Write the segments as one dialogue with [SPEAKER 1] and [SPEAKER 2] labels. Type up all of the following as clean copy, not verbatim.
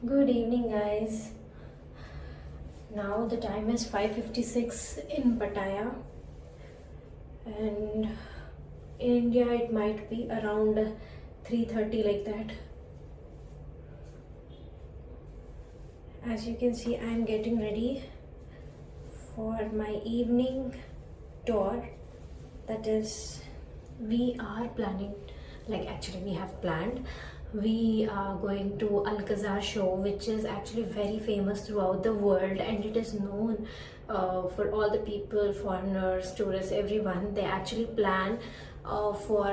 [SPEAKER 1] Good evening, guys. Now the time is 5:56 in Pattaya, and in India it might be around 3:30 like that. As you can see, I am getting ready for my evening tour. That is, we are planning, we have planned. We are going to Alcazar show, which is actually very famous throughout the world, and it is known for all the people, foreigners, tourists, everyone. They actually plan for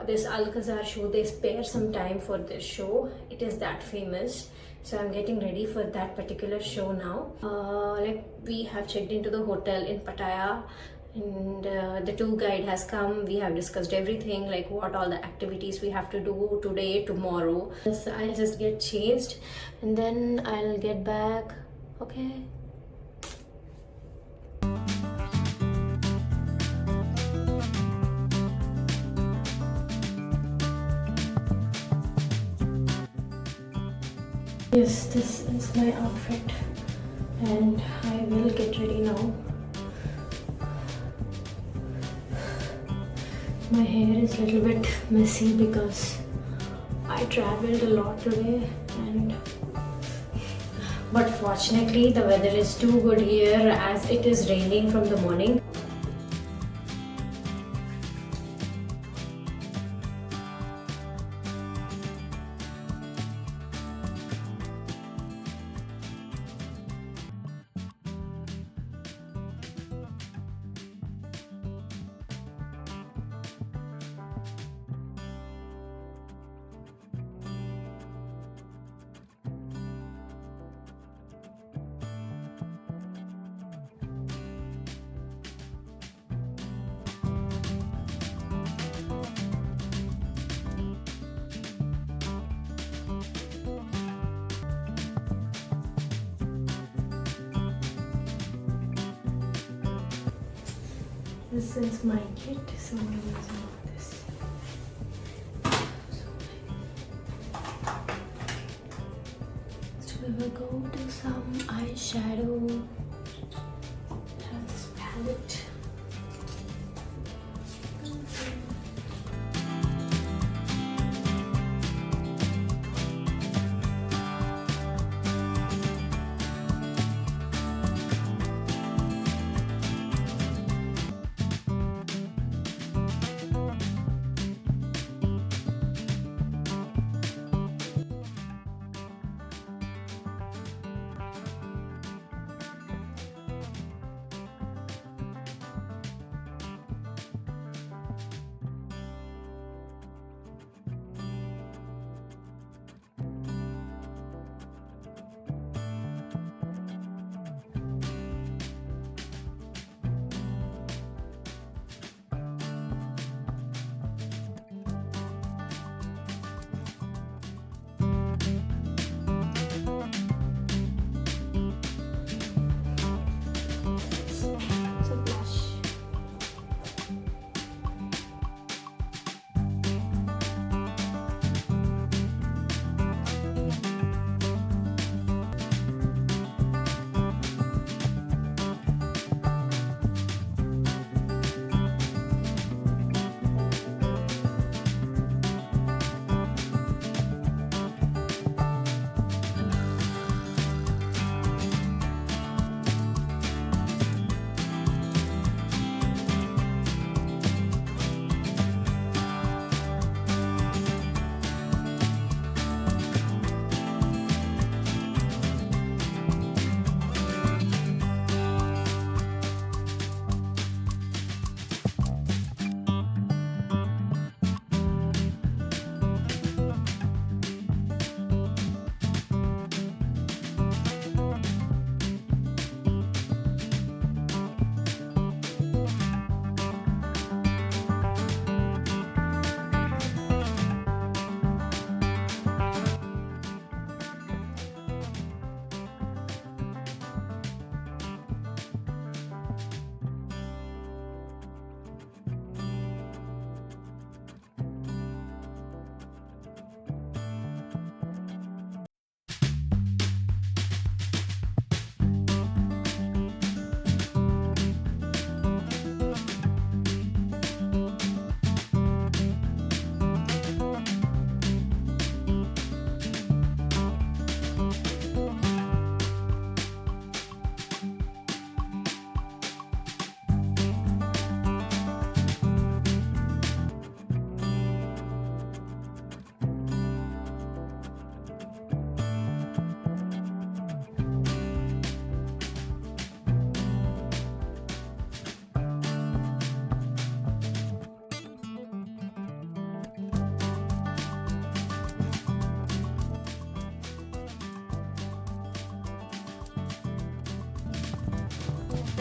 [SPEAKER 1] this Alcazar show. They spare some time for this show. It is that famous. So I'm getting ready for that particular show now. We have checked into the hotel in Pattaya, and the tour guide has come. We have discussed everything, like what all the activities we have to do today, tomorrow. So I'll just get changed and then I'll get back. Okay. Yes, this is my outfit and I will get ready now. My hair is a little bit messy because I traveled a lot today, but fortunately the weather is too good here as it is raining from the morning. This is my kit, so I'm using this. So we will go to some eyeshadow. Have this palette.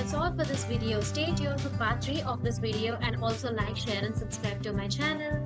[SPEAKER 2] that's all for this video. Stay tuned for part 3 of this video and also like, share and subscribe to my channel.